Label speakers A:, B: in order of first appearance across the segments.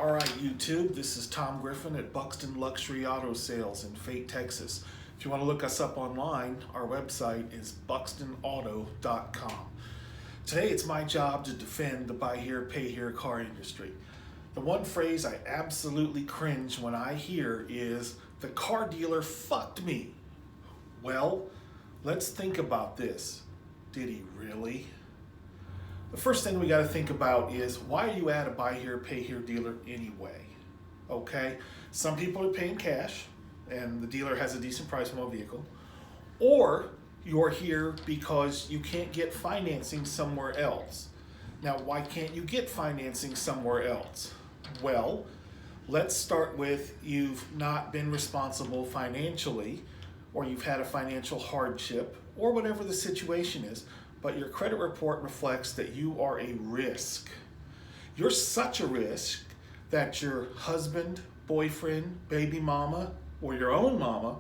A: All right, YouTube, this is Tom Griffin at Buxton Luxury Auto Sales in Fate, Texas. If you want to look us up online, our website is buxtonauto.com. Today, it's my job to defend the buy here, pay here car industry. The one phrase I absolutely cringe when I hear is, the car dealer fucked me. Well, let's think about this. Did he really? The first thing we got to think about is, why are you at a buy here, pay here dealer anyway? Okay, some people are paying cash and the dealer has a decent price on a vehicle, or you're here because you can't get financing somewhere else. Now, why can't you get financing somewhere else? Well, let's start with, you've not been responsible financially, or you've had a financial hardship, or whatever the situation is, but your credit report reflects that you are a risk. You're such a risk that your husband, boyfriend, baby mama, or your own mama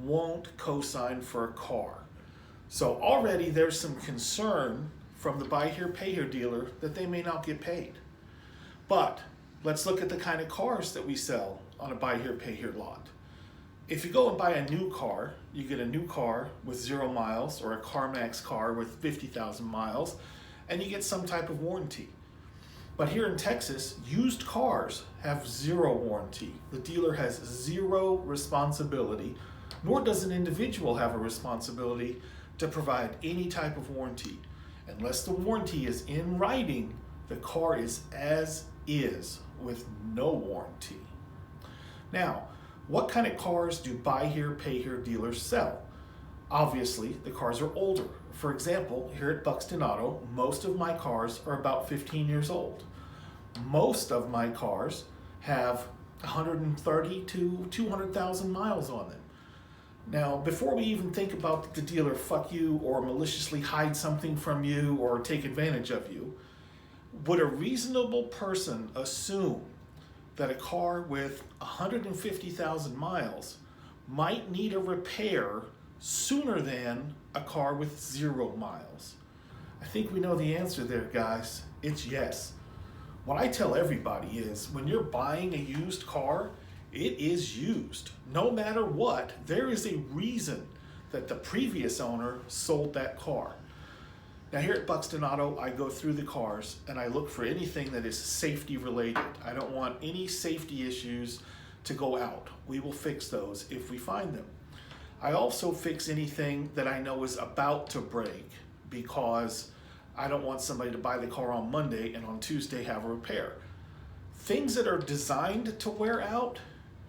A: won't co-sign for a car. So already there's some concern from the buy here, pay here dealer that they may not get paid. But let's look at the kind of cars that we sell on a buy here, pay here lot. If you go and buy a new car, you get a new car with 0 miles, or a CarMax car with 50,000 miles, and you get some type of warranty. But here in Texas, used cars have 0 warranty. The dealer has 0 responsibility, nor does an individual have a responsibility to provide any type of warranty. Unless the warranty is in writing, the car is as is with no warranty. Now, what kind of cars do buy here, pay here dealers sell? Obviously, the cars are older. For example, here at Buxton Auto, most of my cars are about 15 years old. Most of my cars have 130 to 200,000 miles on them. Now, before we even think about the dealer fuck you or maliciously hide something from you or take advantage of you, would a reasonable person assume that a car with 150,000 miles might need a repair sooner than a car with 0 miles? I think we know the answer there, guys. It's yes. What I tell everybody is, when you're buying a used car, it is used. No matter what, there is a reason that the previous owner sold that car. Now here at Buxton Auto, I go through the cars and I look for anything that is safety related. I don't want any safety issues to go out. We will fix those if we find them. I also fix anything that I know is about to break, because I don't want somebody to buy the car on Monday and on Tuesday have a repair. Things that are designed to wear out,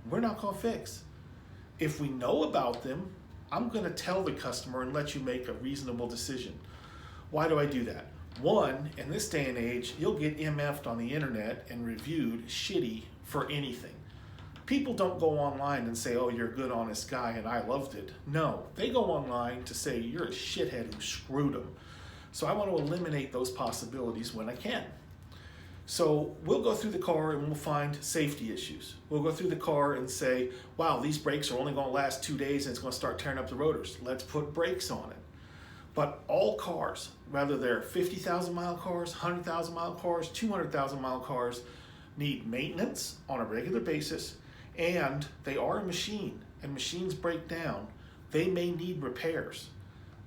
A: we're not gonna fix. If we know about them, I'm gonna tell the customer and let you make a reasonable decision. Why do I do that? One, in this day and age, you'll get MF'd on the internet and reviewed shitty for anything. People don't go online and say, oh, you're a good, honest guy and I loved it. No, they go online to say you're a shithead who screwed them. So I want to eliminate those possibilities when I can. So we'll go through the car and we'll find safety issues. We'll go through the car and say, wow, these brakes are only going to last 2 days and it's going to start tearing up the rotors. Let's put brakes on it. But all cars, whether they're 50,000 mile cars, 100,000 mile cars, 200,000 mile cars, need maintenance on a regular basis, and they are a machine, and machines break down. They may need repairs.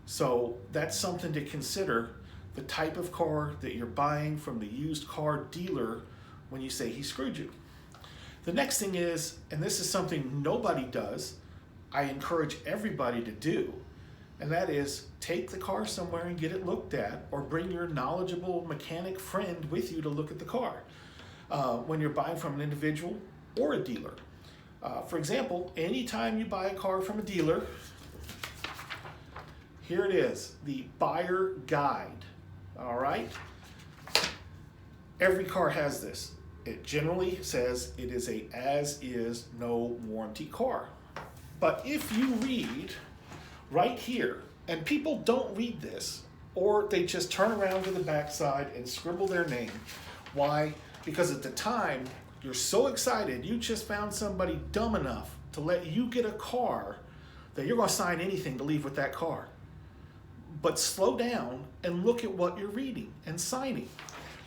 A: So that's something to consider, the type of car that you're buying from the used car dealer when you say he screwed you. The next thing is, and this is something nobody does, I encourage everybody to do, and that is, take the car somewhere and get it looked at, or bring your knowledgeable mechanic friend with you to look at the car when you're buying from an individual or a dealer. For example, anytime you buy a car from a dealer, here it is, the buyer guide, all right? Every car has this. It generally says it is a as-is, no warranty car. But if you read right here, and people don't read this, or they just turn around to the backside and scribble their name. Why? Because at the time, you're so excited, you just found somebody dumb enough to let you get a car that you're gonna sign anything to leave with that car. But slow down and look at what you're reading and signing.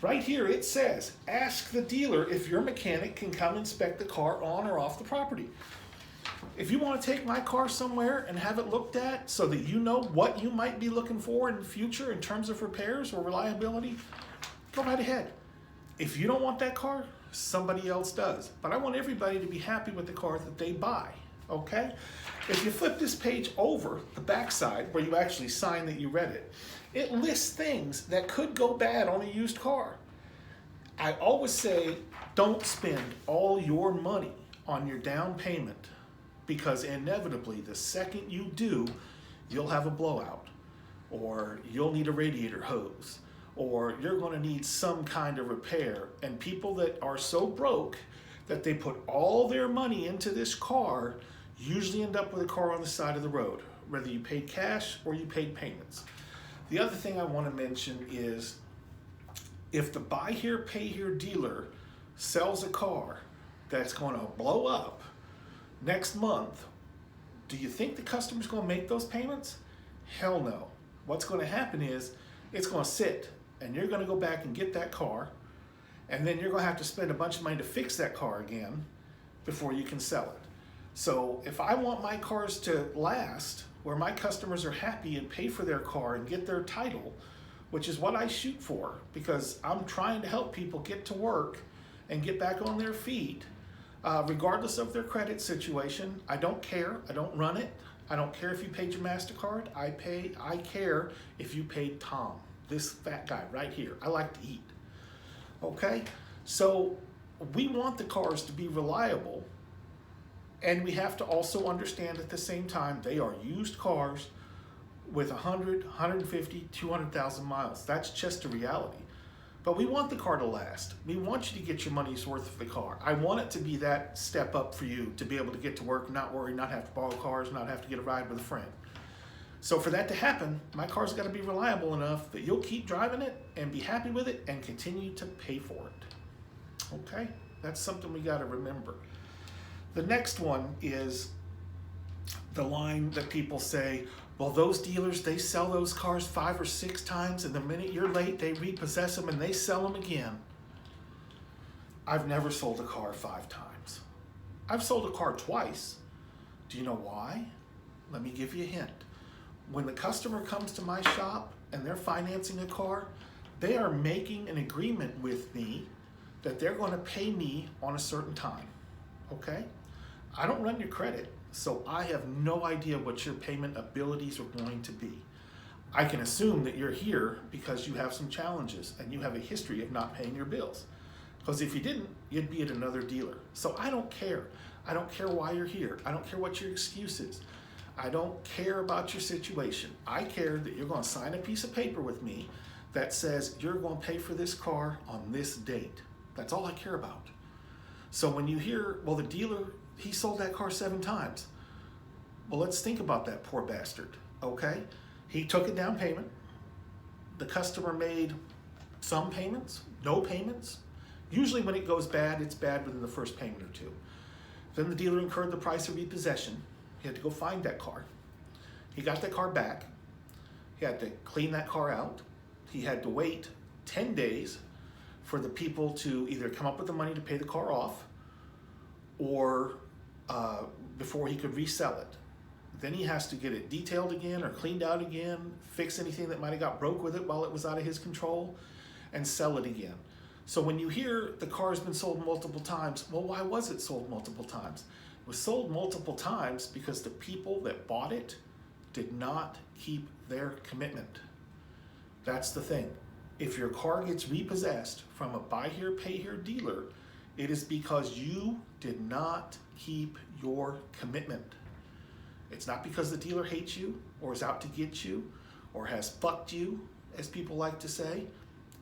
A: Right here it says, ask the dealer if your mechanic can come inspect the car on or off the property. If you want to take my car somewhere and have it looked at so that you know what you might be looking for in the future in terms of repairs or reliability, go right ahead. If you don't want that car, somebody else does. But I want everybody to be happy with the car that they buy, okay? If you flip this page over, the backside, where you actually sign that you read it, it lists things that could go bad on a used car. I always say, don't spend all your money on your down payment, because inevitably, the second you do, you'll have a blowout, or you'll need a radiator hose, or you're going to need some kind of repair. And people that are so broke that they put all their money into this car usually end up with a car on the side of the road, whether you paid cash or you paid payments. The other thing I want to mention is, if the buy here, pay here dealer sells a car that's going to blow up next month, do you think the customer's going to make those payments? Hell no. What's going to happen is it's going to sit, and you're going to go back and get that car, and then you're going to have to spend a bunch of money to fix that car again before you can sell it. So if I want my cars to last, where my customers are happy and pay for their car and get their title, which is what I shoot for, because I'm trying to help people get to work and get back on their feet, regardless of their credit situation. I don't care. I don't run it. I don't care if you paid your MasterCard. I care if you paid Tom, this fat guy right here. I like to eat. Okay? So we want the cars to be reliable, and we have to also understand at the same time they are used cars with 100, 150, 200,000 miles. That's just a reality. But we want the car to last. We want you to get your money's worth of the car. I want it to be that step up for you to be able to get to work, not worry, not have to borrow cars, not have to get a ride with a friend. So for that to happen, my car's got to be reliable enough that you'll keep driving it and be happy with it and continue to pay for it. Okay? That's something we got to remember. The next one is the line that people say, well, those dealers, they sell those cars 5 or 6 times, and the minute you're late, they repossess them and they sell them again. I've never sold a car 5 times. I've sold a car twice. Do you know why? Let me give you a hint. When the customer comes to my shop and they're financing a car, they are making an agreement with me that they're going to pay me on a certain time. Okay? I don't run your credit, so I have no idea what your payment abilities are going to be. I can assume that you're here because you have some challenges and you have a history of not paying your bills. Because if you didn't, you'd be at another dealer. So I don't care. I don't care why you're here. I don't care what your excuse is. I don't care about your situation. I care that you're going to sign a piece of paper with me that says you're going to pay for this car on this date. That's all I care about. So when you hear, well, the dealer, he sold that car 7 times. Well, let's think about that poor bastard, okay? He took a down payment. The customer made some payments, no payments. Usually when it goes bad, it's bad within the first payment or 2. Then the dealer incurred the price of repossession. He had to go find that car. He got that car back. He had to clean that car out. He had to wait 10 days for the people to either come up with the money to pay the car off, or before he could resell it. Then he has to get it detailed again or cleaned out again, fix anything that might have got broke with it while it was out of his control, and sell it again. So when you hear the car's been sold multiple times, well, why was it sold multiple times? It was sold multiple times because the people that bought it did not keep their commitment. That's the thing. If your car gets repossessed from a buy here, pay here dealer, it is because you did not keep your commitment. It's not because the dealer hates you or is out to get you or has fucked you, as people like to say.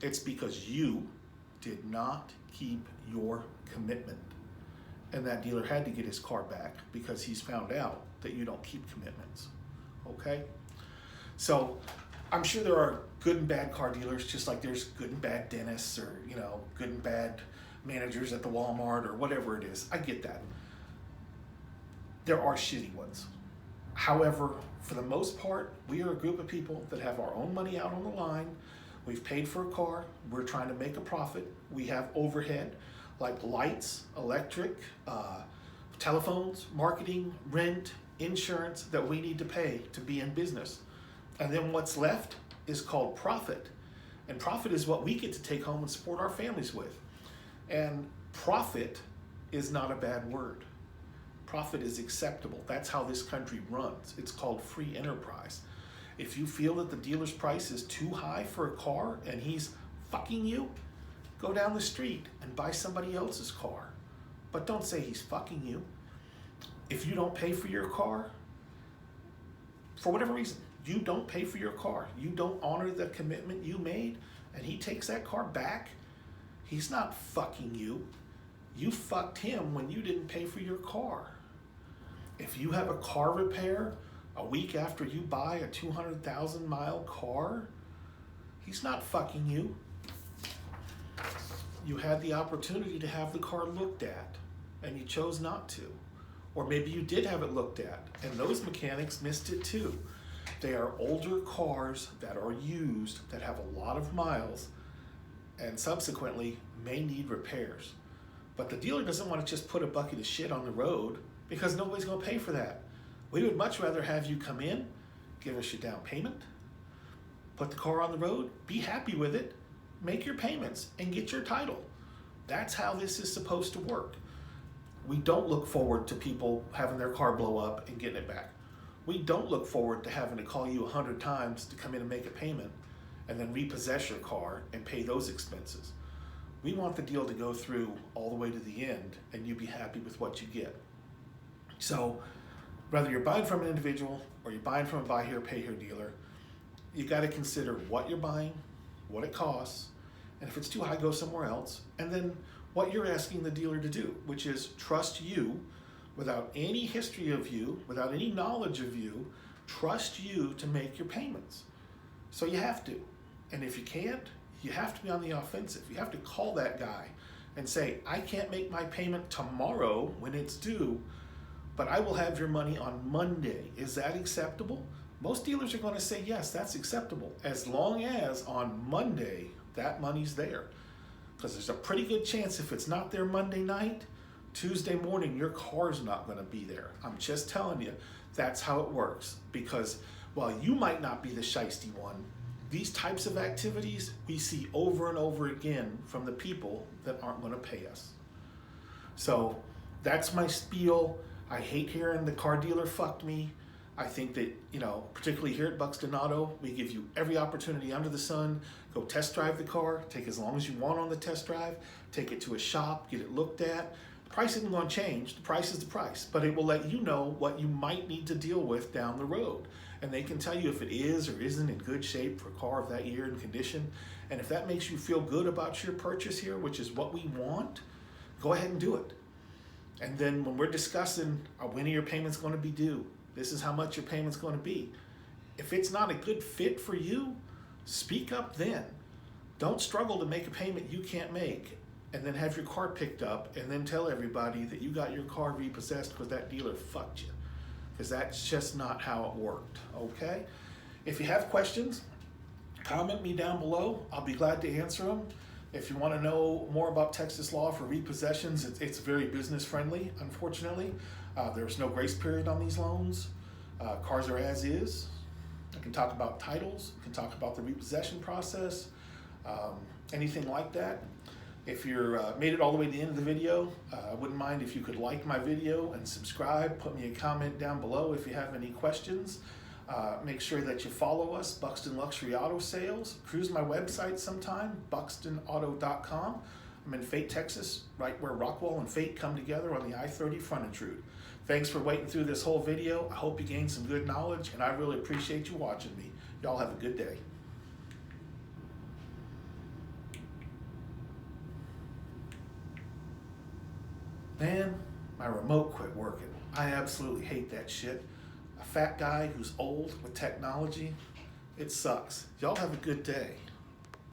A: It's because you did not keep your commitment. And that dealer had to get his car back because he's found out that you don't keep commitments. Okay? So I'm sure there are good and bad car dealers, just like there's good and bad dentists, or good and bad managers at the Walmart or whatever it is. I get that. There are shitty ones. However, for the most part, we are a group of people that have our own money out on the line. We've paid for a car. We're trying to make a profit. We have overhead like lights, electric, telephones, marketing, rent, insurance that we need to pay to be in business. And then what's left is called profit. And profit is what we get to take home and support our families with. And profit is not a bad word. Profit is acceptable. That's how this country runs. It's called free enterprise. If you feel that the dealer's price is too high for a car and he's fucking you, go down the street and buy somebody else's car. But don't say he's fucking you. If you don't pay for your car, for whatever reason, you don't pay for your car, you don't honor the commitment you made, and he takes that car back, he's not fucking you. You fucked him when you didn't pay for your car. If you have a car repair a week after you buy a 200,000 mile car, he's not fucking you. You had the opportunity to have the car looked at and you chose not to. Or maybe you did have it looked at and those mechanics missed it too. They are older cars that are used, that have a lot of miles, and subsequently may need repairs. But the dealer doesn't want to just put a bucket of shit on the road because nobody's going to pay for that. We would much rather have you come in, give us your down payment, put the car on the road, be happy with it, make your payments, and get your title. That's how this is supposed to work. We don't look forward to people having their car blow up and getting it back. We don't look forward to having to call you 100 times to come in and make a payment and then repossess your car and pay those expenses. We want the deal to go through all the way to the end and you be happy with what you get. So whether you're buying from an individual or you're buying from a buy here, pay here dealer, you got to consider what you're buying, what it costs, and if it's too high, go somewhere else. And then what you're asking the dealer to do, which is trust you without any history of you, without any knowledge of you, trust you to make your payments. So you have to. And if you can't, you have to be on the offensive. You have to call that guy and say, I can't make my payment tomorrow when it's due, but I will have your money on Monday. Is that acceptable? Most dealers are going to say, yes, that's acceptable, as long as on Monday that money's there. Because there's a pretty good chance if it's not there Monday night, Tuesday morning, your car's not going to be there. I'm just telling you, that's how it works. Because while you might not be the shiesty one, these types of activities we see over and over again from the people that aren't going to pay us. So that's my spiel. I hate hearing the car dealer fucked me. I think that, particularly here at Buxton Auto, we give you every opportunity under the sun. Go test drive the car, take as long as you want on the test drive, take it to a shop, get it looked at. The price isn't going to change. The price is the price, but it will let you know what you might need to deal with down the road. And they can tell you if it is or isn't in good shape for a car of that year and condition. And if that makes you feel good about your purchase here, which is what we want, go ahead and do it. And then when we're discussing when are your payments going to be due, this is how much your payment's going to be. If it's not a good fit for you, speak up then. Don't struggle to make a payment you can't make and then have your car picked up and then tell everybody that you got your car repossessed because that dealer fucked you. Because that's just not how it worked, okay? If you have questions, comment me down below. I'll be glad to answer them. If you want to know more about Texas law for repossessions, it's very business friendly, unfortunately. There's no grace period on these loans. Cars are as is. I can talk about titles, I can talk about the repossession process, anything like that. If you're made it all the way to the end of the video, I wouldn't mind if you could like my video and subscribe. Put me a comment down below if you have any questions. Make sure that you follow us, Buxton Luxury Auto Sales. Cruise my website sometime, buxtonauto.com. I'm in Fate, Texas, right where Rockwall and Fate come together on the I-30 frontage route. Thanks for waiting through this whole video. I hope you gained some good knowledge, and I really appreciate you watching me. Y'all have a good day. Man, my remote quit working. I absolutely hate that shit. A fat guy who's old with technology, it sucks. Y'all have a good day.